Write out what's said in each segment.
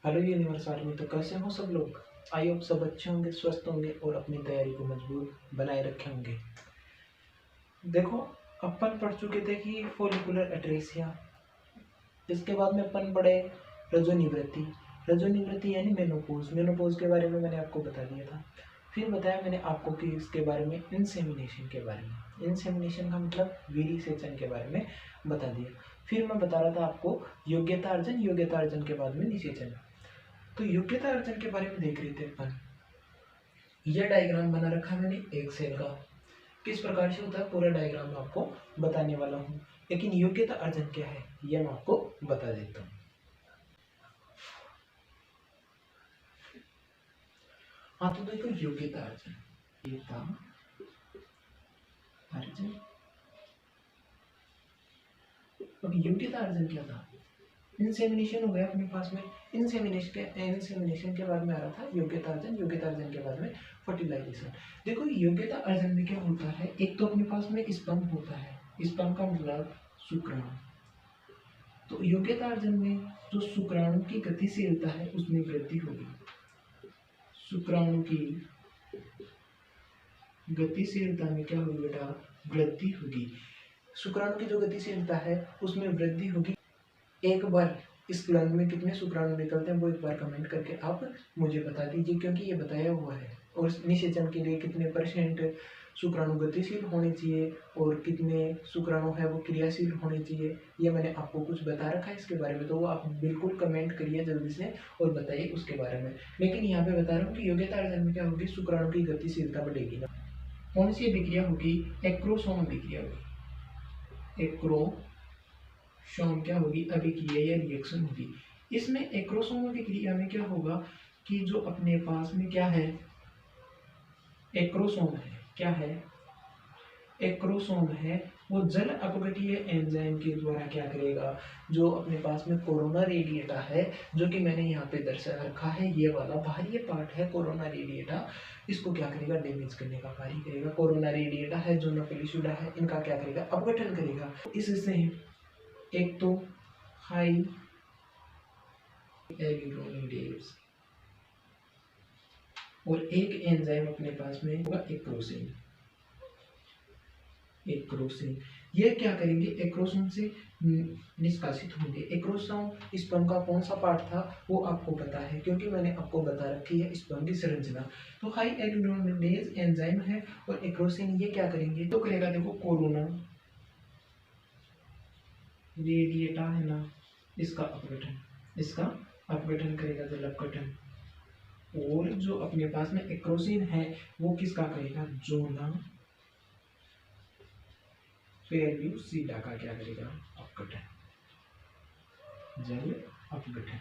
Hello universe army, तो कैसे हो सब लोग। आई होप सब अच्छे होंगे, स्वस्थ होंगे और अपनी तैयारी को मजबूत बनाए रखे होंगे। देखो, अपन पढ़ चुके थे कि फोलिकुलर एट्रेसिया। इसके बाद में अपन पढ़े रजोनिवृत्ति। रजोनिवृत्ति यानी मेनोपॉज। मेनोपॉज के बारे में मैंने आपको बता दिया था। फिर बताया मैंने आपको कि इसके बारे में इंसेमिनेशन के बारे में। इंसेमिनेशन का मतलब वीर्य सेचन के बारे में बता दिया। फिर मैं बता रहा था आपको योग्यता अर्जन। योग्यता अर्जन के बाद में निषेचन। तो योग्यता अर्जन के बारे में देख रहे थे अपन। यह डायग्राम बना रखा है मैंने एक सेल का। किस प्रकार से होता है पूरा डायग्राम मैं आपको बताने वाला हूँ, लेकिन योग्यता अर्जन क्या है यह मैं आपको बता देता हूँ। हाँ, तो देखो योग्यता अर्जन, योग्यता अर्जन। अब योग्यता अर्जन क्या था। इंसेमिनेशन हो गया अपने पास में। इंसेमिनेशन के बाद में आ रहा था योग्यता अर्जन। योग्यता अर्जन के बाद में फर्टिलाइजेशन। देखो योग्यता अर्जन में क्या होता है, एक तो अपने पास में स्पर्म होता है। स्पर्म का मतलब शुक्राणु। तो योग्यता अर्जन में जो शुक्राणु की गतिशीलता है उसमें वृद्धि होगी। शुक्राणु की गतिशीलता में क्या होगी बेटा, वृद्धि होगी। शुक्राणु की जो गतिशीलता है उसमें वृद्धि होगी। एक बार इस प्लान में कितने शुक्राणु निकलते हैं वो एक बार कमेंट करके आप मुझे बता दीजिए, क्योंकि ये बताया हुआ है। और निषेचन के लिए कितने परसेंट शुक्राणु गतिशील होने चाहिए और कितने शुक्राणु है वो क्रियाशील होने चाहिए, ये मैंने आपको कुछ बता रखा है इसके बारे में। तो वो आप बिल्कुल कमेंट करिए जल्दी से और बताइए उसके बारे में। लेकिन यहाँ पे बता रहा हूँ कि योग्यता अर्जन में क्या होगी, शुक्राणु की गतिशीलता बढ़ेगी ना। कौन सी अभिक्रिया होगी, एक्रोसोम अभिक्रिया होगी। एक्रोसोम क्या होगी, अभिक्रिया या रिएक्शन होगी। इसमें एक्रोसोम अभिक्रिया में क्या होगा कि जो अपने पास में क्या है, एक्रोसोम है, क्या है, एक्रोसोम है, वो जल अपघटीय एंजाइम के द्वारा क्या करेगा, जो अपने पास में कोरोना रेडिएटा है, जो कि मैंने यहाँ पे दर्शा रखा है, ये वाला बाहरी पार्ट है कोरोना रेडिएटा, इसको क्या करेगा, डैमेज करने का कार्य करेगा। कोरोना रेडिएटा है, जो नोपेलिसुडा है, इनका क्या करेगा, अपघटन करेगा। इससे एक तो हाई एल्यूरोनिडेज और एक एंजाइम अपने पास में होगा एक्रोसिन। एक्रोसिन ये क्या करेंगे, एक्रोसोम से निष्कासित होंगे। एक्रोसोम स्पर्म का कौन सा पार्ट था वो आपको पता है, क्योंकि मैंने आपको बता रखी है स्पर्म की संरचना। तो हाई एल्यूरोनिडेज एंजाइम है और एक्रोसिन ये क्या करेंगे, तो करेगा देखो कोरोना रेडिएटा है ना, इसका अपघटन, इसका अपघटन करेगा, जल अपघटन। और जो अपने पास में एक्रोसिन है वो किसका करेगा, जोना पेल्यूसिडा का क्या करेगा, अपघटन, जल अपघटन।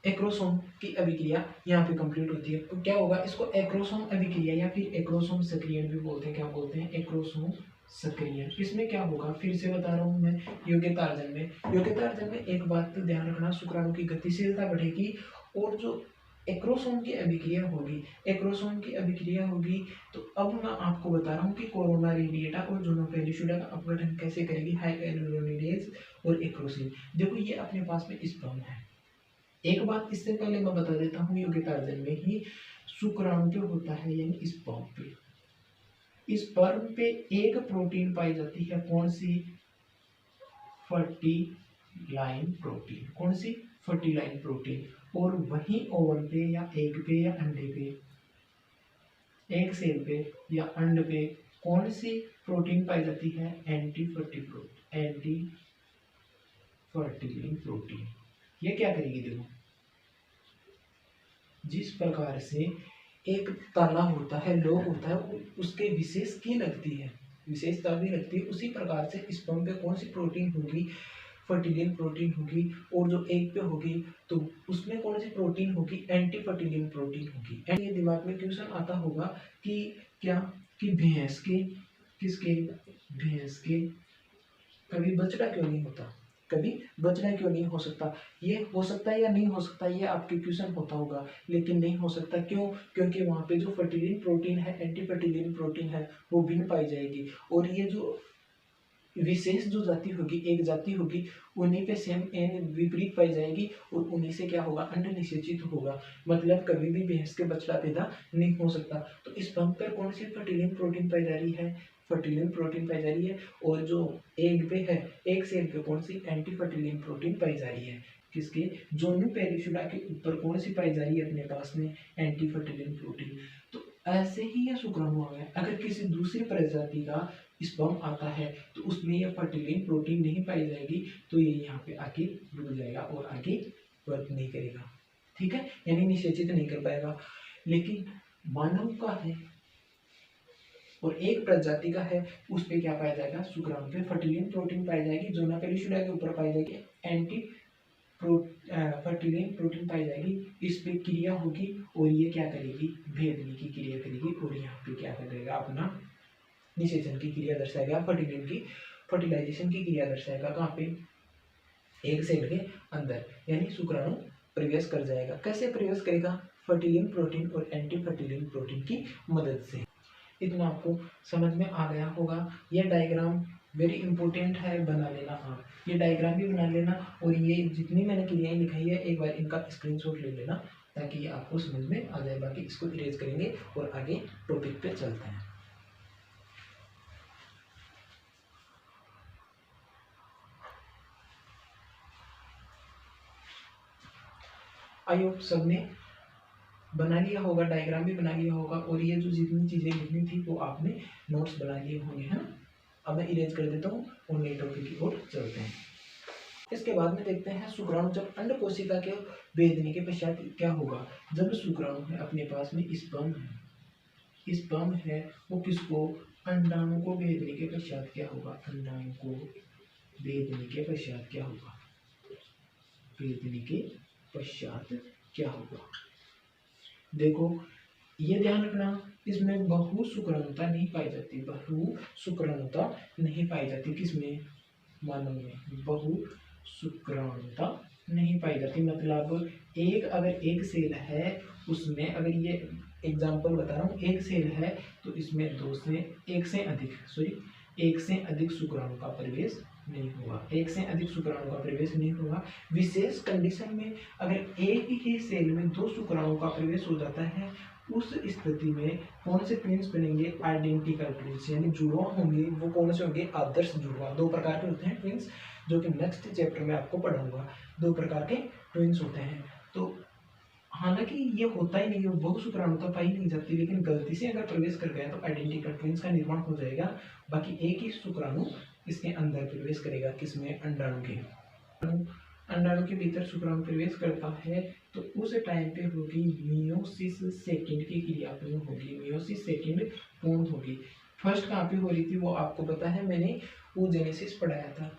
एक्रोसोम की अभिक्रिया यहाँ पे कंप्लीट होती है। तो क्या होगा, इसको एक्रोसोम अभिक्रिया या फिर एक्रोसोम सक्रियण भी बोलते हैं। क्या बोलते हैं, एक्रोसोम सक्रियण। इसमें क्या होगा, फिर से बता रहा हूँ मैं, योग्यता अर्जन में, योग्यता अर्जन में एक बात तो ध्यान रखना, शुक्राणु की गतिशीलता बढ़ेगी और जो एक्रोसोम की अभिक्रिया होगी, एक्रोसोम की अभिक्रिया होगी। तो अब मैं आपको बता रहा हूँ कि कोरोना रेडिएटा और जोनोपेलिसुडा का अपघटन कैसे करेगी, हाई एल्यूरोनिडेज और एक्रोसिन। देखो ये अपने पास में स्पर्म है। एक बात इससे पहले मैं बता देता हूँ, योग्यता अर्जन में ही शुक्राणु पे होता है यानी स्पर्म पे, स्पर्म पे एक प्रोटीन पाई जाती है, कौन सी, फर्टिलाइन प्रोटीन। कौन सी, फर्टिलाइन प्रोटीन। और वहीं ओवन पे या एग पे या अंडे पे, एग सेल पे या अंड पे कौन सी प्रोटीन पाई जाती है, एंटी फर्टिलिन प्रोटीन। ये क्या करेगी, देखो जिस प्रकार से एक ताला होता है, लॉक होता है, उसके विशेष की लगती है, विशेषता भी लगती है, उसी प्रकार से स्पर्म पे कौन सी प्रोटीन होगी, फर्टिलिन प्रोटीन होगी। और जो एग पे होगी तो उसमें कौन सी प्रोटीन होगी, एंटी फर्टिलिन प्रोटीन होगी। एंड ये दिमाग में क्वेश्चन आता होगा कि क्या, कि भैंस के, किसके, भैंस के कभी बछड़ा क्यों नहीं होता, कभी बचना क्यों नहीं हो सकता। ये हो सकता है या नहीं हो सकता, ये आपके क्वेश्चन होता होगा, लेकिन नहीं हो सकता। क्यों, क्योंकि वहाँ पे जो फर्टिलिन प्रोटीन है, एंटी फर्टिलिन प्रोटीन है, वो भिन्न पाई जाएगी। और ये जो विशेष जो जाति होगी, एक जाति होगी, उन्हीं पे सेम एन विपरीत पाई जाएगी और उन्हीं से क्या होगा, अंड निषेचित होगा। मतलब कभी भी भैंस के बछड़ा पैदा नहीं हो सकता। तो इस पंप पर कौन सी फर्टिलिन प्रोटीन पाई जा रही है, फर्टिलिन प्रोटीन पाई जा रही है। और जो एग पे है, एक सेल पे कौन सी एंटी फर्टिलिन प्रोटीन पाई जा रही है, किसके, जोनू पेरिफेरा के ऊपर कौन सी पाई जा रही है अपने पास में, एंटी फर्टिलिन प्रोटीन। तो ऐसे ही यह शुक्राणु आ गया। अगर किसी दूसरी प्रजाति का स्पर्म आता है तो उसमें यह फर्टिलिन प्रोटीन नहीं पाई जाएगी, तो ये यहाँ पे आके रुक जाएगा और आगे वर्क नहीं करेगा। ठीक है, यानी निषेचित नहीं कर पाएगा। लेकिन मानव का है और एक प्रजाति का है, उस पे क्या पाया जाएगा, शुक्राणु पे फर्टिलिन प्रोटीन पाई जाएगी, जोना पेरिशुला के ऊपर पाई जाएगी एंटी फर्टिलिन प्रोटीन पाई जाएगी। इस पे क्रिया होगी और ये क्या करेगी, भेदने की क्रिया करेगी और यहाँ पे क्या करेगा, अपना निषेचन की क्रिया दर्शाएगा, फर्टिलिन की फर्टिलाइजेशन की क्रिया दर्शाएगा। कहाँ पे, एक सेल के अंदर, यानी शुक्राणु प्रवेश कर जाएगा। कैसे प्रवेश करेगा, फर्टिलिन प्रोटीन और एंटी फर्टिलिन प्रोटीन की मदद से। इतना आपको समझ में आ गया होगा। यह डायग्राम वेरी इंपॉर्टेंट है, बना लेना आप, ये डायग्राम भी बना लेना और ये जितनी मैंने क्रियाएं लिखाई है एक बार इनका स्क्रीनशॉट ले लेना, ताकि ये आपको समझ में आ जाए। बाकी इसको इरेज करेंगे और आगे टॉपिक पे चलते हैं। आई होप सबने बना लिया होगा, डायग्राम भी बना लिया होगा और ये जो जितनी चीज़ें लिखनी थी वो आपने नोट्स बना लिए होंगे, है ना। अब मैं इरेज कर देता हूँ और नए टॉपिक की ओर चलते हैं। इसके बाद में देखते हैं शुक्राणु जब अंड कोशिका के भेदने के पश्चात क्या होगा। जब शुक्राणु है अपने पास में स्पर्म है वो किसको, अंडाणु को भेदने के पश्चात क्या होगा, अंडाणु को भेदने के पश्चात क्या होगा, भेदने के पश्चात क्या होगा। देखो ये ध्यान रखना, इसमें बहु शुक्राणुता नहीं पाई जाती, बहु शुक्राणुता नहीं पाई जाती। किसमें, मानव में बहु शुक्राणुता नहीं पाई जाती। मतलब एक अगर एक सेल है उसमें, अगर ये एग्जाम्पल बता रहा हूँ, एक सेल है तो इसमें एक से अधिक शुक्राणु का प्रवेश नहीं होगा, एक से अधिक शुक्राणु का प्रवेश नहीं होगा। विशेष कंडीशन में अगर एक ही सेल में दो शुक्राणु का प्रवेश हो जाता है, उस स्थिति में कौन से ट्विंस बनेंगे, आइडेंटिकल ट्विंस, यानी जुड़वा होंगे। वो कौन से होंगे, आदर्श जुड़वा। दो प्रकार के होते हैं ट्विंस, जो कि नेक्स्ट चैप्टर में आपको पढ़ाऊंगा। दो प्रकार के ट्विंस होते हैं। तो हालांकि ये होता ही नहीं है, बहुत शुक्राणुता पाई नहीं जाती, लेकिन गलती से अगर प्रवेश कर गया तो आइडेंटिकल ट्विंस का निर्माण हो जाएगा। बाकी एक ही शुक्राणु इसके अंदर प्रवेश करेगा, किसमें, अंडाणु के। अंडाणु के भीतर शुक्राणु प्रवेश करता है तो उस टाइम पे होगी मियोसिस सेकंड की क्रिया पूर्ण होगी, मियोसिस सेकंड पूर्ण होगी। फर्स्ट कहाँ पे हो रही थी वो आपको पता है, मैंने वो जेनेसिस पढ़ाया था।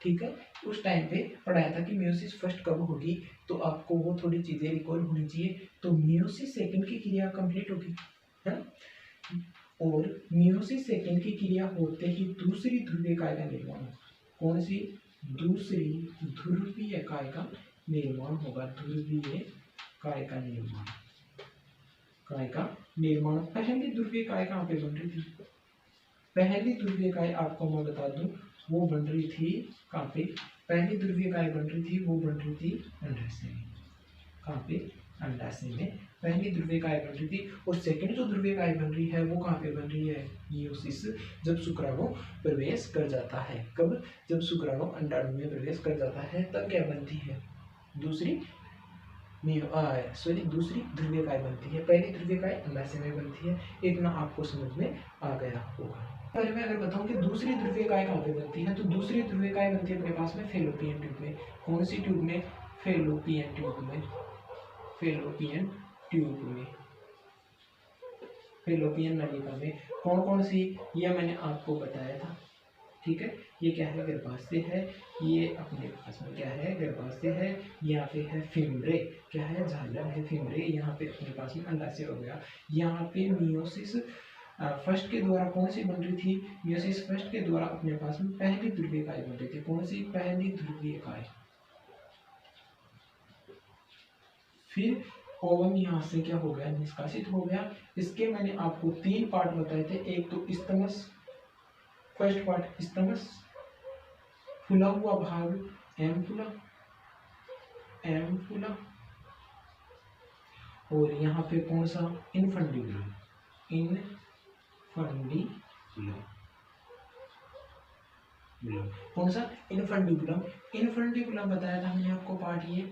ठीक है, उस टाइम पे पढ़ाया था कि मियोसिस फर्स्ट कब होगी, तो आपको वो थोड़ी चीजें रिकॉल होनी चाहिए। तो मियोसिस सेकंड की क्रिया कंप्लीट होगी, है। और मियोसिस सेकंड की क्रिया होते ही दूसरी ध्रुवीय काय का निर्माण होगा। कौन सी, दूसरी ध्रुवीय काय का निर्माण होगा, ध्रुवीय काय का निर्माण, काय का निर्माण। पहली ध्रुवीय काय कहाँ पे बन रही थी, पहली ध्रुवीय काय आपको मैं बता दूं वो बन रही थी कहाँ पे, पहली ध्रुवीय काय बन रही थी वो बन रही थी अंडाशय में। कहाँ पे, अंडाशय में पहली ध्रुवीय काय बन रही थी। और सेकंड जो ध्रुवीय काय बन रही है वो कहाँ पे बन रही है, मियोसिस, जब शुक्राणु प्रवेश कर जाता है। कब, जब शुक्राणु अंडाणु में प्रवेश कर जाता है तब क्या बनती है, दूसरी दूसरी ध्रुवीय काय बनती है। पहली ध्रुवीय काय अंडाशय में बनती है। इतना आपको समझ में आ गया होगा। पहले मैं अगर बताऊं कि दूसरी ध्रुवीय काय कहाँ पे बनती है, तो दूसरी ध्रुवीय काय बनती है अपने पास में फेलोपियन ट्यूब में। कौन सी ट्यूब में, फेलोपियन ट्यूब में, फेलोपियन ट्यूब में, फेलोपियन नलिका में। कौन कौन सी, यह मैंने आपको बताया था। ठीक है, ये क्या है, गर्भाशय है, ये अपने पास में क्या है, गर्भाशय है। यहाँ पे है फिमरे, क्या है, झालर है फिमरे। यहाँ पे अपने पास में अंडाशय हो गया। यहाँ पे मियोसिस फर्स्ट के द्वारा कौन सी बन रही थी, मियोसिस फर्स्ट के द्वारा अपने पास में पहली ध्रुवीय काय बन रही थी। कौन सी, पहली ध्रुवीय काय। फिर ओवम यहाँ से क्या हो गया, निष्कासित हो गया। इसके मैंने आपको तीन पार्ट बताए थे। एक तो स्तमस, फर्स्ट पार्ट स्तमस, फुला हुआ भाग एम्फुला, एम्फुला, और यहाँ पे कौन सा इनफंडिबुलम, इनफंडिबुलम, कौन सा इनफंडिबुलम, इनफंडिबुलम बताया था मैंने आपको पार्ट ये,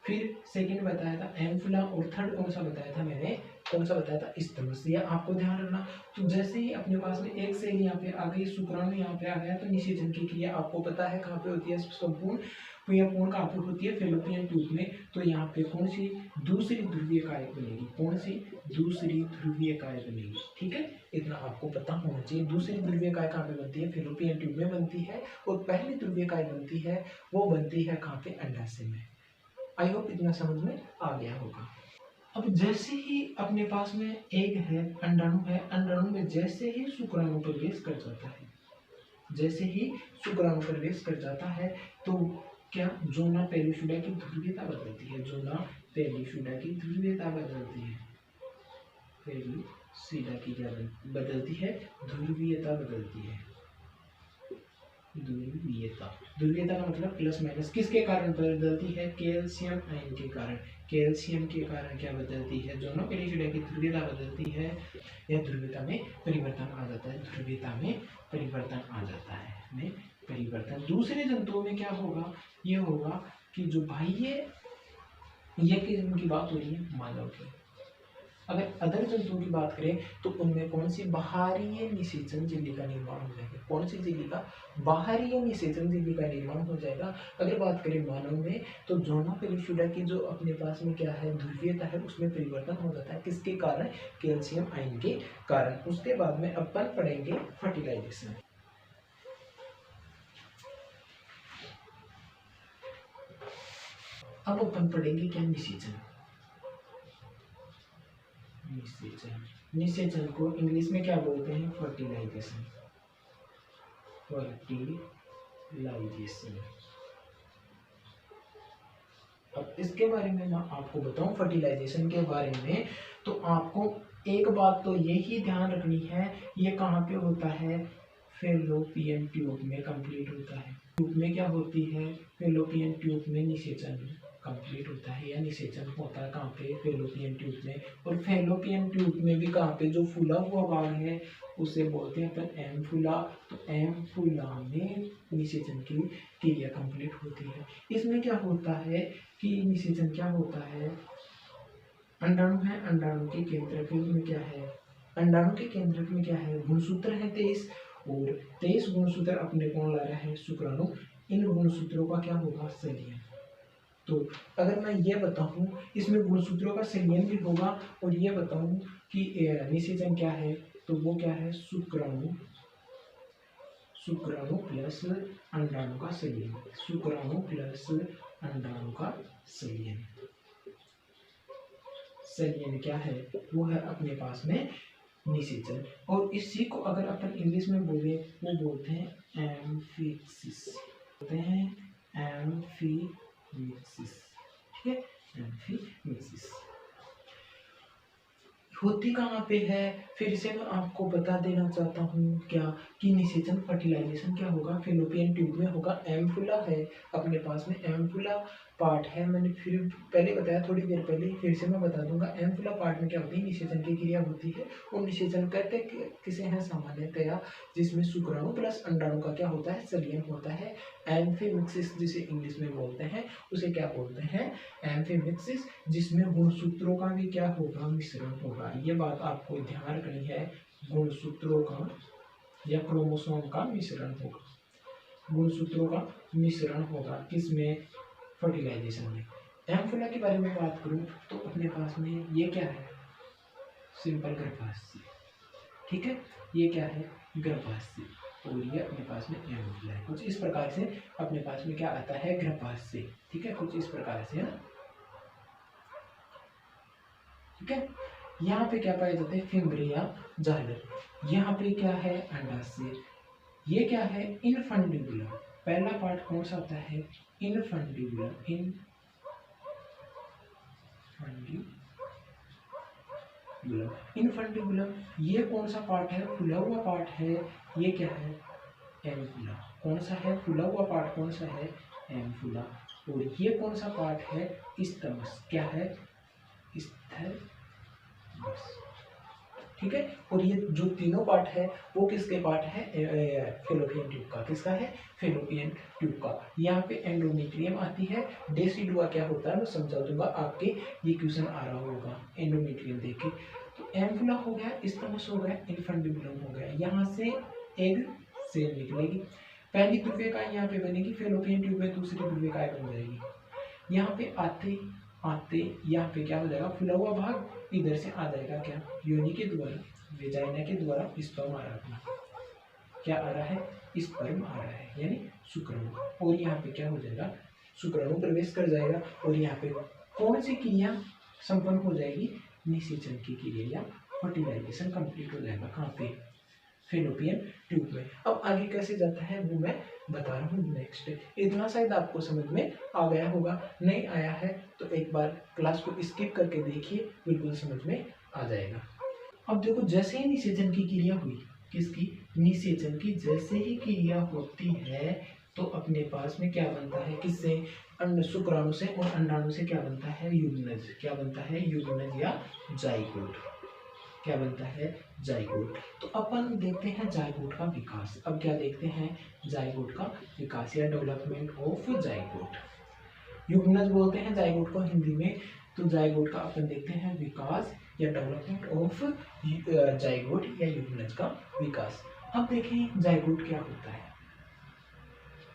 फिर सेकंड बताया था एम्फुला, और थर्ड कौन सा बताया था मैंने, कौन सा बताया था स्तम्भ। ये आपको ध्यान रखना। तो जैसे ही अपने पास में एक सेल यहाँ पे आ गई, शुक्राणु यहाँ पे आ गया, तो निषेचन की क्रिया आपको पता है कहाँ पे होती है, संपूर्ण पूर्ण कहाँ पे होती है, फेलोपियन ट्यूब में। तो यहाँ पे कौन सी दूसरी ध्रुवीय काय बनेगी, कौन सी दूसरी ध्रुवीय काय बनेगी, ठीक है, इतना आपको पता होना चाहिए। दूसरी ध्रुवीय काय कहाँ पे बनती है, फेलोपियन ट्यूब में बनती है, और पहली ध्रुवीय काय बनती है वो बनती है कहाँ पे, अंडाशय में। आई होप इतना समझ में आ गया होगा। अब जैसे ही अपने पास में एक है अंडाणु है, अंडाणु में जैसे ही शुक्राणु प्रवेश कर जाता है, जैसे ही शुक्राणु प्रवेश कर जाता है, तो क्या जोना पेलिसुडा की ध्रुवीयता बदलती है, जोना पेलिसुडा की ध्रुवीयता बदलती है, पेलिसुडा की क्या बदलती है, ध्रुवीयता बदलती है, ध्रुवीयता, ध्रुवीयता का मतलब प्लस माइनस, किसके कारण बदलती है, कैल्शियम आयन के कारण, कैल्शियम के कारण क्या बदलती है, दोनों पेलिसुडा की ध्रुवीयता बदलती है, या ध्रुवीयता में परिवर्तन आ जाता है, ध्रुवीयता में परिवर्तन आ जाता है, में परिवर्तन। दूसरे जंतुओं में क्या होगा, ये होगा कि जो बाह्य, ये किस्म की बात हो रही है मानव की, अगर अदर जंतुओं की बात करें तो उनमें कौन सी बाहरी निषेचन झिल्ली का निर्माण हो जाएगा, कौन सी झिल्ली का, बाहरी निषेचन झिल्ली का निर्माण हो जाएगा। अगर बात करें मानव में तो जोना पेलिसुडा की जो अपने पास में क्या है, ध्रुवीयता है, उसमें परिवर्तन हो जाता है, किसके कारण, कैल्शियम आयन के कारण। उसके बाद में अपन पढ़ेंगे फर्टिलाइजेशन। अब अपन पढ़ेंगे क्या, निषेचन। निषेचन, निषेचन को इंग्लिश में क्या बोलते हैं, फर्टिलाइजेशन, फर्टिलाइजेशन। अब इसके बारे में मैं आपको बताऊं, फर्टिलाइजेशन के बारे में, तो आपको एक बात तो यही ध्यान रखनी है, ये कहाँ पे होता है, फेलोपियन ट्यूब में कंप्लीट होता है। ट्यूब में क्या होती है, फेलोपियन ट्यूब में निषेचन कंप्लीट होता है, या निषेचन होता है कहाँ पे, फेलोपियन ट्यूब में। और फेलोपियन ट्यूब में भी कहाँ पे, जो फूला हुआ भाग है उसे बोलते हैं अपन एम्फुला। तो एम्फुला में निषेचन की क्रिया कंप्लीट होती है। इसमें क्या होता है कि निषेचन क्या होता है, अंडाणु है, अंडाणु के केंद्रक में क्या है, अंडाणु के केंद्रक में क्या है, गुणसूत्र है 23, और 23 गुणसूत्र अपने कौन ला रहा है, शुक्राणु। इन गुणसूत्रों का क्या होगा, संलयन। तो अगर मैं ये बताऊं इसमें गुणसूत्रों का संलयन भी होगा, और ये बताऊं कि निषेचन क्या है, तो वो क्या है, शुक्राणु, शुक्राणु प्लस अंडाणु का संलयन, शुक्राणु प्लस अंडाणु का संलयन। संलयन क्या है, वो है अपने पास में निषेचन। और इसी को अगर अपन इंग्लिश में बोले, वो बोलते हैं एम्फिसिस, बोलते हैं एम्फिमिक्सिस, ठीक है, एम्फिमिक्सिस। होती कहाँ पे है, फिर से मैं आपको बता देना चाहता हूँ क्या, कि निषेचन फर्टिलाइजेशन क्या होगा, फेलोपियन ट्यूब में होगा। एम्फुला है अपने पास में, एम्फुला पार्ट है, मैंने फिर पहले बताया थोड़ी देर पहले, फिर से मैं बता दूंगा। एम्फुला पार्ट में क्या होती है, निषेचन की क्रिया होती है। और निषेचन करते किसे हैं, सामान्यतया जिसमें शुक्राणु प्लस अंडाणु का क्या होता है, संलयन होता है। एम्फिमिक्सिस जिसे इंग्लिश में बोलते हैं, उसे क्या बोलते हैं, एम्फिमिक्सिस, जिसमें गुणसूत्रों का भी क्या होगा, मिश्रण होगा। ये बात आपको ध्यान रखनी है, गुणसूत्रों का या क्रोमोसोम का मिश्रण होगा, गुणसूत्रों का मिश्रण होगा, किसमें, फर्टिलाइजेशन में। एम्फुला के बारे में बात करूं तो अपने पास में ये क्या है, सिंपल गर्भाशय, ठीक है, ये क्या है, गर्भाशय, और ये अपने पास में एम्फुला है। कुछ इस प्रकार से अपने पास में क्या आता है, गर्भाशय, ठीक है, कुछ इस प्रकार से, ठीक है। यहाँ पे क्या पाए जाते हैं, फिम्ब्रिया जाइलर। यहाँ पे क्या है, अंडाशय। ये क्या है, इनफंडिबुलम। पहला पार्ट कौन सा होता है, इनफंडिबुलम, इनफंडिबुलम। ये कौन सा पार्ट है, खुला हुआ पार्ट है। ये क्या है, एम्फुला। कौन सा है? फूला हुआ पार्ट कौन सा है? एम्फुला। और ये कौन सा पार्ट है? इस्थमस। क्या है? इस्थमस। ठीक है। और ये जो तीनों पार्ट है वो किसके पार्ट है? फेलोपियन ट्यूब का। किसका है? फेलोपियन ट्यूब का। यहाँ पे एंडोमेट्रियम आती है। डेसिडुआ क्या होता है मैं समझा दूंगा, आपके ये क्वेश्चन आ रहा होगा एंडोमेट्रियम देख के। तो एम्फुला हो गया, इस्थमस हो गया, इन्फंडिबुलम हो गया। यहाँ से एग सेल निकलेगी। पहली ध्रुवीयता यहाँ पे बनेगी फेलोपियन ट्यूब में, दूसरी ध्रुवीयता बन जाएगी। यहाँ पे आते आते यहाँ पे क्या हो जाएगा? फुला हुआ भाग इधर से आ जाएगा क्या? योनि के द्वारा, वेजाइना के द्वारा स्पर्म आ रहा है। क्या आ रहा है? स्पर्म आ रहा है, यानी शुक्राणु। और यहाँ पे क्या हो जाएगा? शुक्राणु प्रवेश कर जाएगा। और यहाँ पे कौन सी क्रिया संपन्न हो जाएगी? निषेचन की क्रिया या फर्टिलाइजेशन कंप्लीट हो जाएगा। कहाँ पे? फेलोपियन ट्यूब में। अब आगे कैसे जाता है वो मैं बता रहा हूँ नेक्स्ट। इतना शायद आपको समझ में आ गया होगा, नहीं आया है तो एक बार क्लास को स्किप करके देखिए, बिल्कुल समझ में आ जाएगा। अब देखो, जैसे ही निषेचन की क्रिया हुई, किसकी? निषेचन की जैसे ही क्रिया होती है तो अपने पास में क्या बनता है? किससे? शुक्राणु से और अंडाणु से क्या बनता है? युग्मनज। क्या बनता है? युग्मनज या जाइगोट। क्या बनता है? जाइगोट। तो अपन देखते हैं जाइगोट का विकास। अब क्या देखते हैं? जाइगोट का विकास या डेवलपमेंट ऑफ जाइगोट। युग्मनज बोलते हैं जाइगोट को हिंदी में। तो जाइगोट का अपन देखते हैं विकास या डेवलपमेंट ऑफ जाइगोट या युग्मनज का विकास। अब देखें जाइगोट क्या होता है।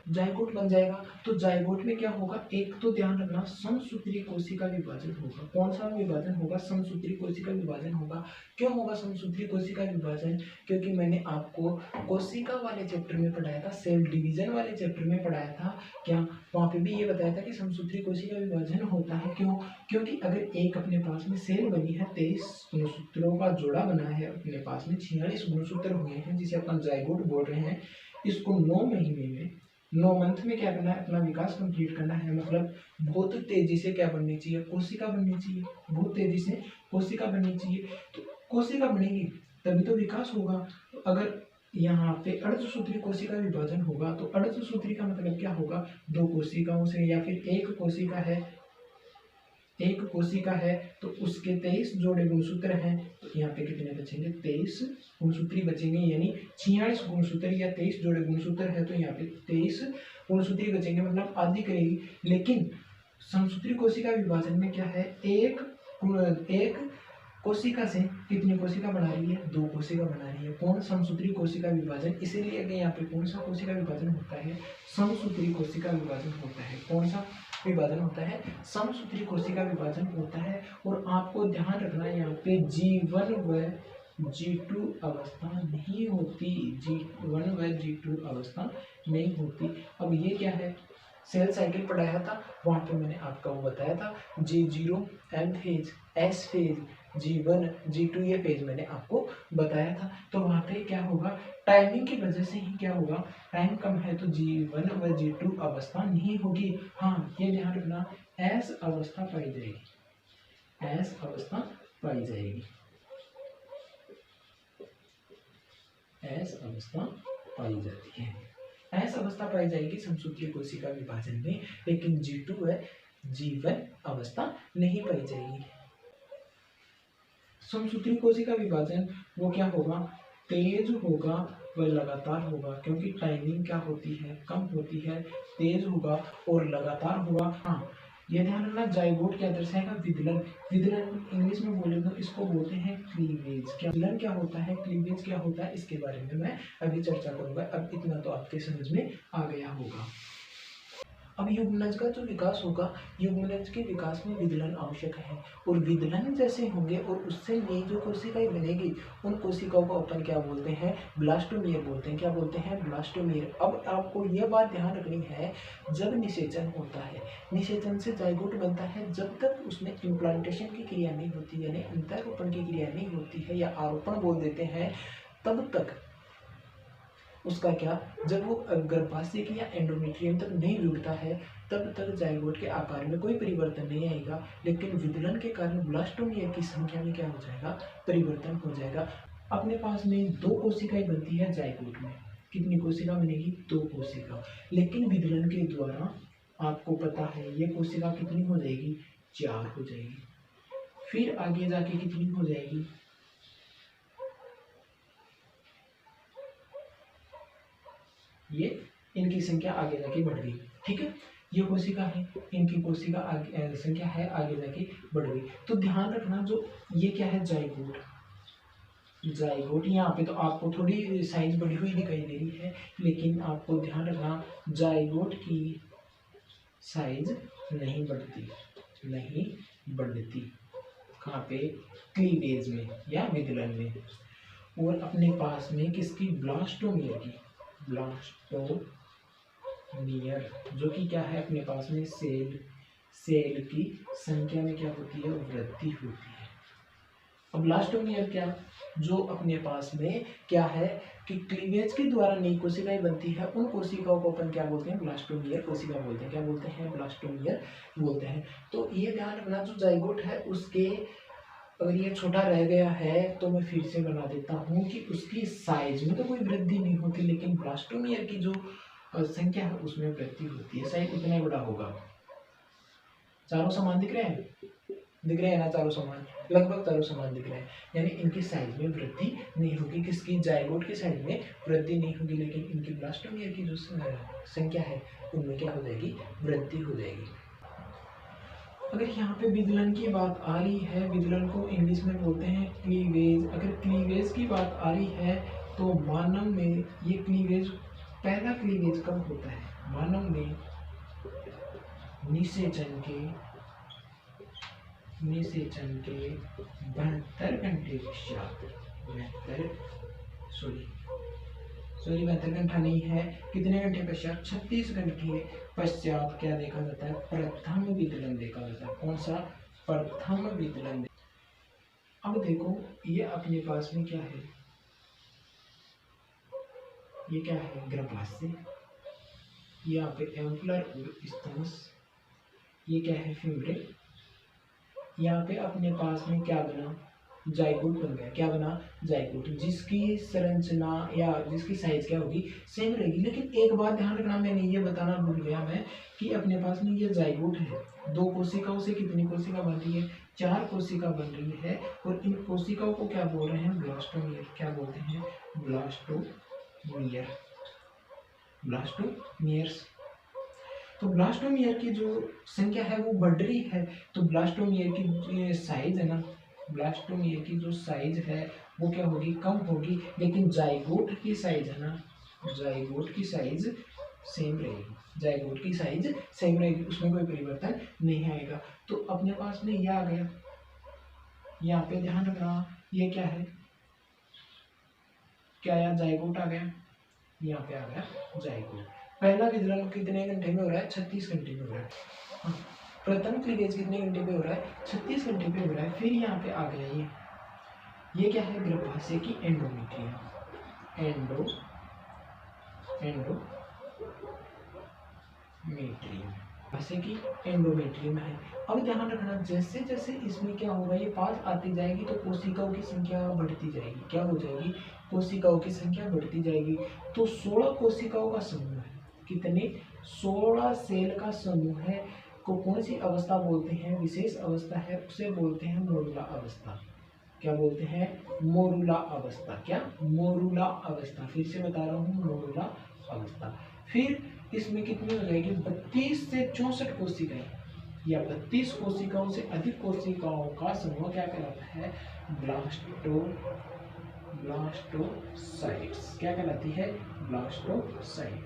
जाइगोट बन जाएगा तो जाइगोट में क्या होगा? एक तो ध्यान रखना, समसूत्री कोशिका विभाजन होगा। कौन सा विभाजन होगा? समसूत्री कोशिका विभाजन होगा। क्यों होगा समसूत्री कोशिका विभाजन? क्योंकि मैंने आपको कोशिका वाले चैप्टर में पढ़ाया था, सेल डिवीजन वाले चैप्टर में पढ़ाया था। क्या वहाँ पे भी ये बताया था कि समसूत्री कोशिका विभाजन होता है। क्यों? क्योंकि अगर एक अपने पास में सेल बनी है, 23 गुणसूत्रों का जोड़ा बना है अपने पास में, 46 गुणसूत्र हुए हैं जिसे अपन जाइगोट बोल रहे हैं। इसको 9 महीने में, 9 मंथ में क्या करना है? अपना विकास कंप्लीट करना है। मतलब बहुत तेजी से क्या बननी चाहिए? कोशिका बननी चाहिए। बहुत तेजी से कोशिका बननी चाहिए। तो कोशिका बनेगी तभी तो विकास होगा। तो अगर यहाँ पे अर्धसूत्री कोशिका विभाजन होगा तो अर्धसूत्री का मतलब क्या होगा? 2 कोशिकाओं से, या फिर एक कोशिका है, एक कोशिका है तो उसके 23 जोड़े गुणसूत्र हैं। तो यहाँ पे कितने बचेंगे? 23 गुणसूत्री बचेंगे, यानी 46 गुणसूत्र या 23 जोड़े गुणसूत्र है तो यहाँ पे 23 गुणसूत्री बचेंगे, मतलब आधी करेगी। लेकिन समसूत्री कोशिका विभाजन में क्या है? एक कोशिका से कितनी कोशिका बना रही है? 2 कोशिका बना रही है। कौन? समसूत्री कोशिका विभाजन। इसीलिए यहाँ पे कौन सा कोशिका विभाजन होता है? समसूत्री कोशिका विभाजन होता है। कौन सा विभाजन होता है? समसूत्री कोशिका विभाजन होता है। और आपको ध्यान रखना है यहाँ पे G1 व G2 अवस्था नहीं होती। G1 व G2 अवस्था नहीं होती। अब ये क्या है? सेल साइकिल पढ़ाया था, वहाँ पे मैंने आपका वो बताया था G0 M phase, S phase, G1 G2 ये फेज मैंने आपको बताया था। तो वहाँ पे क्या होगा? टाइमिंग की वजह से ही क्या होगा? टाइम कम है तो G1 व G2 अवस्था नहीं होगी। हाँ, ये ध्यान रखना, S अवस्था पाई जाएगी। S अवस्था पाई जाएगी। S अवस्था पाई जाती है। S अवस्था पाई जाएगी समसूत्री कोशिका विभाजन में, लेकिन G2 व G1 अवस्था नहीं पाई जाएगी। समसूत्री कोशिका विभाजन वो क्या होगा? तेज होगा व लगातार होगा, क्योंकि टाइमिंग क्या होती है? कम होती है। तेज होगा और लगातार होगा। हाँ, ये ध्यान रखना, जाइगोट क्या दर्शाएगा? विदलन। विदलन इंग्लिश में बोले तो इसको बोलते हैं क्लीवेज। क्या विदलन क्या होता है? क्लीवेज क्या होता है? इसके बारे में मैं अभी चर्चा करूंगा। अब इतना तो आपके समझ में आ गया होगा। अब युग्मनज का जो विकास होगा, युग्मनज के विकास में विदलन आवश्यक है। और विदलन जैसे होंगे और उससे नई जो कोशिकाएं बनेगी, उन कोशिकाओं को अपन क्या बोलते हैं? ब्लास्टोमेयर बोलते हैं। क्या बोलते हैं? ब्लास्टोमेयर। अब आपको यह बात ध्यान रखनी है, जब निषेचन होता है, निषेचन से जाइगोट बनता है, जब तक उसमें इम्प्लांटेशन की क्रिया नहीं होती, यानी अंतःरोपण की क्रिया नहीं होती है, या आरोपण बोल देते हैं, तब तक उसका क्या, जब वो गर्भाशय या एंडोमेट्रियम तक नहीं जुड़ता है, तब तक जाइगोट के आकार में कोई परिवर्तन नहीं आएगा। लेकिन विदलन के कारण ब्लास्टोमियर की संख्या में क्या हो जाएगा? परिवर्तन हो जाएगा। अपने पास में 2 कोशिकाएं बनती है जाइगोट में। कितनी कोशिका बनेगी? 2 कोशिका। लेकिन विदलन के द्वारा आपको पता है ये कोशिका कितनी हो जाएगी? 4 हो जाएगी। फिर आगे जाके कितनी हो जाएगी? ये इनकी संख्या आगे जाके बढ़ गई। ठीक है, ये कोशिका है, इनकी कोशिका आगे संख्या है आगे जाके बढ़ गई। तो ध्यान रखना, जो ये क्या है? जाइगोट। जाइगोट यहाँ पे तो आपको थोड़ी साइज बढ़ी हुई दिखाई दे रही है, लेकिन आपको ध्यान रखना जाइगोट की साइज नहीं बढ़ती, नहीं बढ़ती। कहाँ पे? क्लीवेज में या विदलन में। और अपने पास में किसकी? ब्लास्टोमियर की। ब्लास्टोमियर जो कि क्या है? अपने पास में सेल की संख्या में क्या होती है? वृद्धि होती है। अब ब्लास्टोमियर क्या? जो अपने पास में क्या है कि क्लीवेज के द्वारा नई कोशिकाएं बनती है, उन कोशिकाओं को अपन क्या बोलते हैं? ब्लास्टोमियर कोशिका बोलते हैं। क्या बोलते हैं? ब्लास्टोमियर बोलते हैं। तो ये ध्यान रखना, जो जाइगोट है उसके अगर ये छोटा रह गया है तो मैं फिर से बना देता हूँ कि उसकी साइज में तो कोई वृद्धि नहीं होती, लेकिन ब्लास्टोमियर की जो संख्या है उसमें वृद्धि होती है। साइज इतना बड़ा होगा। चारों समान दिख रहे हैं? दिख रहे हैं ना? चारों समान, लगभग चारों समान दिख रहे हैं। यानी इनकी साइज में वृद्धि नहीं होगी। किसकी? जाइगोट की साइज में वृद्धि नहीं होगी, लेकिन इनकी ब्लास्टोमियर की जो संख्या है उनमें क्या हो जाएगी? वृद्धि हो जाएगी। अगर यहाँ पे विदलन की बात आ रही है, विदलन को इंग्लिश में बोलते हैं क्लीवेज। अगर क्लीवेज की बात आ रही है तो मानव में ये क्लीवेज, पहला क्लीवेज कब होता है? मानव में निषेचन के 72 घंटे पश्चात, 72 घंटा नहीं है, कितने घंटे पश्चात? 36 घंटे पश्चात क्या देखा जाता है? प्रथम विदलन देखा जाता है। कौन सा? प्रथम विदलन। अब देखो ये अपने पास में क्या है? ये क्या है? गर्भाशय। यहाँ पे एम्पलर और स्तनस। ये क्या है? फीमेल। यहाँ पे अपने पास में क्या बना? जाइगोट बन गया। क्या बना? जाइगोट, जिसकी संरचना या जिसकी साइज क्या होगी? सेम रहेगी। लेकिन एक बात ध्यान रखना, मैंने ये बताना भूल गया मैं कि अपने पास में ये जाइगोट है, 2 कोशिकाओं से कितनी कोशिका बन रही है? 4 कोशिका बन रही है। और इन कोशिकाओं को क्या बोल रहे हैं? ब्लास्टोमियर। क्या बोलते हैं? ब्लास्टोमियर। ब्लास्टोमियर्स। तो ब्लास्टोमियर की जो संख्या है वो बढ़ रही है, तो ब्लास्टोमियर की साइज है ना, ब्लास्टोमियर की जो साइज है वो क्या होगी? कम होगी। लेकिन जाइगोट की साइज है ना, जाइगोट की साइज सेम रहेगी। जाइगोट की साइज सेम रहेगी, उसमें कोई परिवर्तन नहीं आएगा। तो अपने पास में ये आ गया। यहाँ पे ध्यान रखना, ये क्या है? क्या आया? जाइगोट आ गया। यहाँ पे आ गया जाइगोट। पहला विदलन कितने घंटे में हो रहा है? 36 घंटे में हो रहा है। हाँ, प्रथम क्लीवेज कितने घंटे पे हो रहा है? 36 घंटे पे हो रहा है। फिर यहाँ पे आ गया ये क्या है? गर्भाशय की एंडोमेट्रियम। एंडोमेट्रियम, गर्भाशय की एंडोमेट्रियम है। अब ध्यान रखना, जैसे जैसे इसमें क्या होगा? ये पास आती जाएगी तो कोशिकाओं की संख्या बढ़ती जाएगी। क्या हो जाएगी? कोशिकाओं की संख्या बढ़ती जाएगी। तो 16 कोशिकाओं का समूह है। कितने? 16 सेल का समूह है को कौन सी अवस्था बोलते हैं? विशेष अवस्था है, उसे बोलते हैं मोरुला अवस्था। क्या बोलते हैं? मोरुला अवस्था। क्या? मोरुला अवस्था। फिर से बता रहा हूँ, मोरुला अवस्था। फिर इसमें कितनी हो जाएगी? 32 से 64 कोशिकाएं या 32 कोशिकाओं से अधिक कोशिकाओं का समूह क्या कहलाता है? ब्लास्टोसाइट्स। क्या कहलाती है? ब्लास्टोसाइट।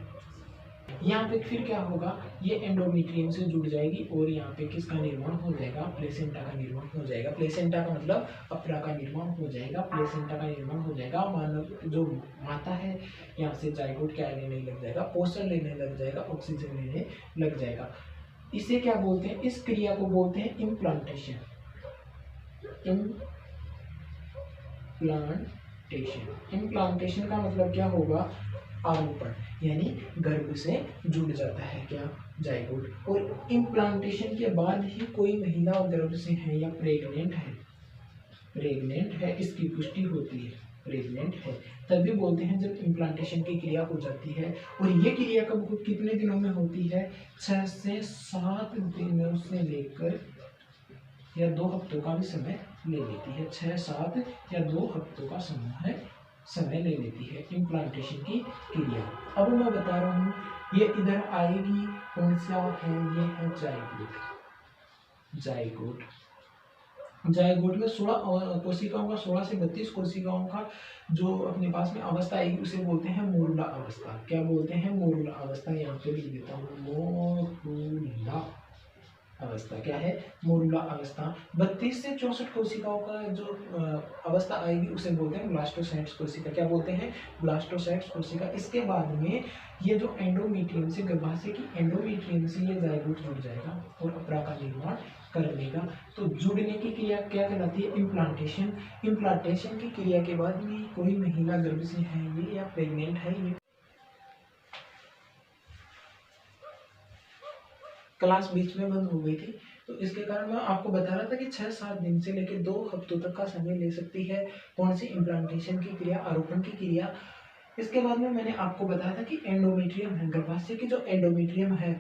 यहाँ पे फिर क्या होगा? ये एंडोमेट्रियम से जुड़ जाएगी और यहाँ पे किसका निर्माण हो जाएगा? प्लेसेंटा का निर्माण हो जाएगा। प्लेसेंटा का मतलब अपरा का निर्माण हो जाएगा। प्लेसेंटा का निर्माण हो जाएगा। मानव जो माता है यहाँ से जाइगोट क्या लेने लग जाएगा? पोषण लेने लग जाएगा, ऑक्सीजन लेने लग जाएगा। इसे क्या बोलते हैं? इस क्रिया को बोलते हैं इम्प्लांटेशन। इम्प्लांटेशन का मतलब क्या होगा? आरोपण, यानी गर्भ से जुड़ जाता है क्या? जाइगोट। और इम्प्लांटेशन के बाद ही कोई महिला गर्भ से है या प्रेग्नेंट है, इसकी पुष्टि होती है। प्रेग्नेंट है। तभी बोलते हैं जब इम्प्लांटेशन की क्रिया हो जाती है। और ये क्रिया कब कितने दिनों में होती है? 6 से 7 दिनों से लेकर या 2 हफ्तों का भी समय ले लेती है। 6, 7 या 2 हफ्तों का समय ले लेती है इम्प्लांटेशन की क्रिया। अब मैं बता रहा हूँ ये इधर आएगी, कौन सा है? ये है जाइगोट। जाइगोट में 16 कोशिकाओं का, 16 से 32 कोशिकाओं का जो अपने पास में अवस्था आएगी उसे बोलते हैं मोरुला अवस्था। क्या बोलते हैं? मोरुला अवस्था। यहाँ पे लिख देता हूँ, मोरुला अवस्था। क्या है? मोरुला अवस्था। 32 से 64 कोशिकाओं का जो अवस्था आएगी उसे बोलते हैं ब्लास्टोसाइट्स कोशिका। क्या बोलते हैं? ब्लास्टोसाइट्स कोशिका। इसके बाद में ये जो एंडोमेट्रियम से, गर्भाशय की एंडोमेट्रियम से ये जाइगोट जुड़ जाएगा और अपरा का निर्माण कर लेगा। तो जुड़ने की क्रिया क्या कहलाती है? इम्प्लांटेशन। इम्प्लांटेशन की क्रिया के बाद में कोई महिला गर्भ से है ये या प्रेग्नेंट है ये। क्लास बीच में बंद हो गई थी, तो इसके कारण मैं आपको बता रहा था कि 6-7 दिन से लेकर 2 हफ्तों तक का समय ले सकती है कौन सी? इम्प्लांटेशन की क्रिया, आरोपण की क्रिया। इसके बाद में मैंने आपको बताया था कि एंडोमेट्रियम है, गर्भाशय की जो एंडोमेट्रियम है,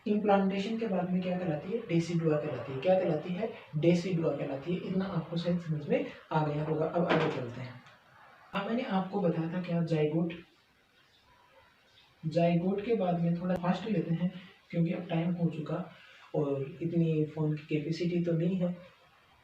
इम्प्लांटेशन के बाद में क्या कहलाती है? डेसिडुआ कहलाती है। क्या कहलाती है? डेसिडुआ कहलाती है। इतना आपको शायद समझ में आ गया होगा। अब आगे चलते हैं। अब मैंने आपको बताया था क्या? जाइगोट के बाद में थोड़ा फास्ट लेते हैं क्योंकि अब टाइम हो चुका और इतनी फ़ोन की कैपेसिटी तो नहीं है,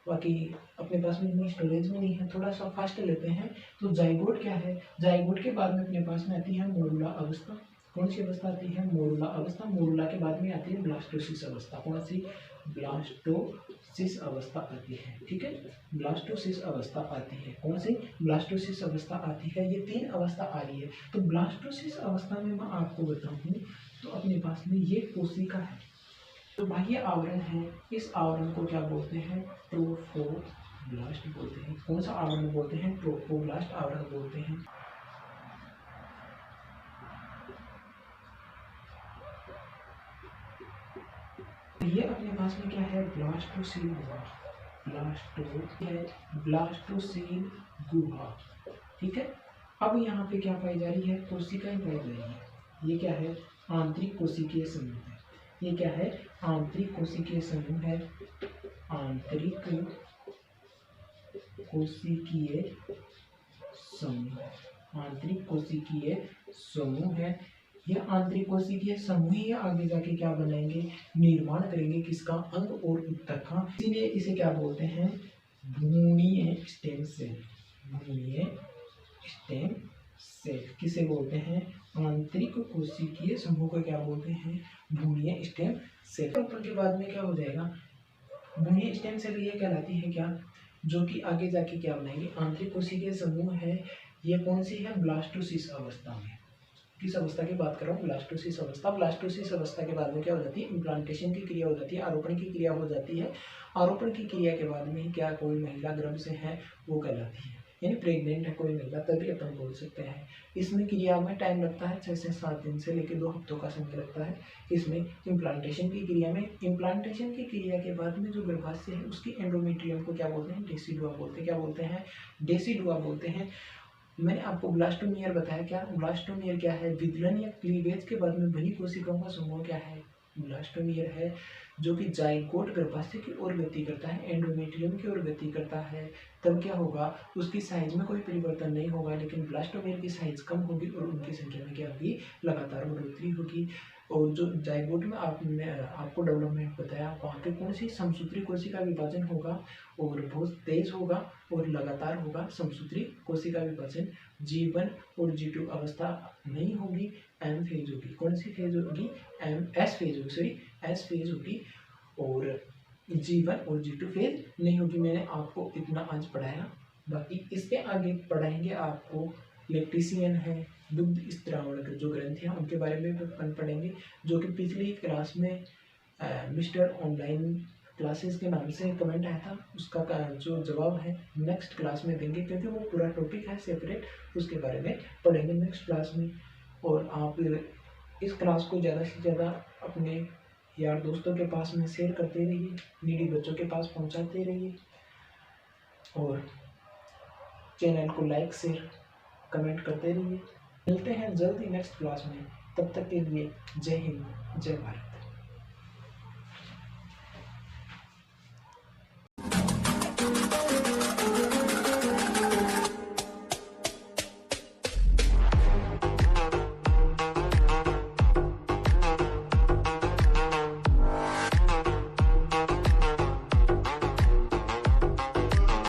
बाकी अपने पास में इतनी स्टोरेज भी नहीं है, थोड़ा सा फास्ट लेते हैं। तो जाइगोट क्या है? जाइगोट के बाद में अपने पास में आती है मोरुला अवस्था। कौन सी अवस्था आती है? मोरुला अवस्था। मोरुला के बाद में आती है ब्लास्टोसिस अवस्था। कौन सी? ब्लास्टोसिस अवस्था आती है। ठीक है, ब्लास्टोसिस अवस्था आती है। कौन सी? ब्लास्टोसिस अवस्था आती है। ये 3 अवस्था आ रही है। तो ब्लास्टोसिस अवस्था में मैं आपको बताऊँ तो अपने पास में ये कोशिका है, तो बाह्य आवरण है, इस आवरण को क्या बोलते हैं? ट्रोफोब्लास्ट बोलते हैं। कौन सा आवरण बोलते हैं? ट्रोफोब्लास्ट आवरण बोलते हैं। ये अपने पास में क्या है? ब्लास्टोसील गुहा। ब्लास्टोसील गुहा। ठीक है। अब यहाँ पे क्या पाई जा रही है? कोशिकाएं पाई जा रही है। ये क्या है? आंतरिक कोशिकीय समूह है। ये क्या है? आंतरिक कोशिकीय समूह है। आंतरिक कोशिकीय समूह। आंतरिक कोशिकीय समूह है। यह आंतरिक कोशिकीय समूह ही आगे जाके क्या बनाएंगे? निर्माण करेंगे किसका? अंग और ऊतक का। इसीलिए इसे क्या बोलते हैं? भ्रूणीय स्टेम सेल। भ्रूणीय स्टेम सेल किसे बोलते हैं? आंतरिक कोशिकीय समूह को क्या बोलते हैं? भ्रूणीय स्टेम सेल। ऊपर के बाद में क्या हो जाएगा? भ्रूणीय स्टेम सेल ये कहलाती है क्या? जो कि आगे जाके क्या बनाएंगे? आंतरिक कोशिकीय समूह है। ये कौन सी है? ब्लास्टोसिस अवस्था में। किस अवस्था की बात कर रहा हूँ? ब्लास्टोसिस अवस्था। ब्लास्टोसिस अवस्था के बाद में क्या हो जाती है? इम्प्लांटेशन की क्रिया हो जाती है, आरोपण की क्रिया हो जाती है। आरोपण की क्रिया के बाद में क्या कोई महिला गर्भ से है वो कहलाती है, यानी प्रेग्नेंट है कोई महिला, तभी अपन बोल सकते हैं। इसमें क्रिया में टाइम लगता है 6 से 7 दिन से लेकर 2 हफ्तों का समय लगता है इसमें इम्प्लांटेशन की क्रिया में। इम्प्लांटेशन की क्रिया के बाद में जो गर्भाशय है उसकी एंडोमेट्रियम को क्या बोलते हैं? डेसिडुआ बोलते हैं। क्या बोलते हैं? डेसिडुआ बोलते हैं। मैंने आपको ब्लास्टोमियर बताया। क्या ब्लास्टोमियर क्या है? विदलन या क्लीवेज के बाद में बनी कोशिकाओं का समूह क्या है? ब्लास्टोमियर है, जो कि जाइगोट गर्भाशय की ओर गति करता है, एंडोमेट्रियम की ओर गति करता है। तब क्या होगा? उसकी साइज में कोई परिवर्तन नहीं होगा, लेकिन ब्लास्टोमियर की साइज कम होगी और उनकी संख्या में क्या होगी? लगातार बढ़ोतरी होगी। और जो जाइगोट में आपको डेवलपमेंट बताया, वहाँ पे कौन सी? समसूत्री कोशिका विभाजन होगा और बहुत तेज होगा और लगातार होगा समसूत्री कोशिका विभाजन। G1 और G2 अवस्था नहीं होगी, M फेज होगी। कौन सी फेज होगी? S फेज होगी, सॉरी S फेज होगी। और G1 और G2 फेज नहीं होगी। मैंने आपको इतना आज पढ़ाया, बाकी इसके आगे पढ़ाएंगे आपको इलेक्ट्रीशियन है, दुग्ध स्त्रावण जो ग्रंथ हैं उनके बारे में भी अपन पढ़ेंगे, जो कि पिछली क्लास में मिस्टर ऑनलाइन क्लासेस के नाम से कमेंट आया था, उसका जो जवाब है नेक्स्ट क्लास में देंगे, क्योंकि वो पूरा टॉपिक है सेपरेट, उसके बारे में पढ़ेंगे नेक्स्ट क्लास में। और आप इस क्लास को ज़्यादा से ज़्यादा अपने यार दोस्तों के पास में शेयर करते रहिए, नीडी बच्चों के पास पहुंचाते रहिए। और चैनल को लाइक शेयर कमेंट करते रहिए। मिलते हैं जल्दी नेक्स्ट क्लास में, तब तक के लिए जय हिंद जय भारत।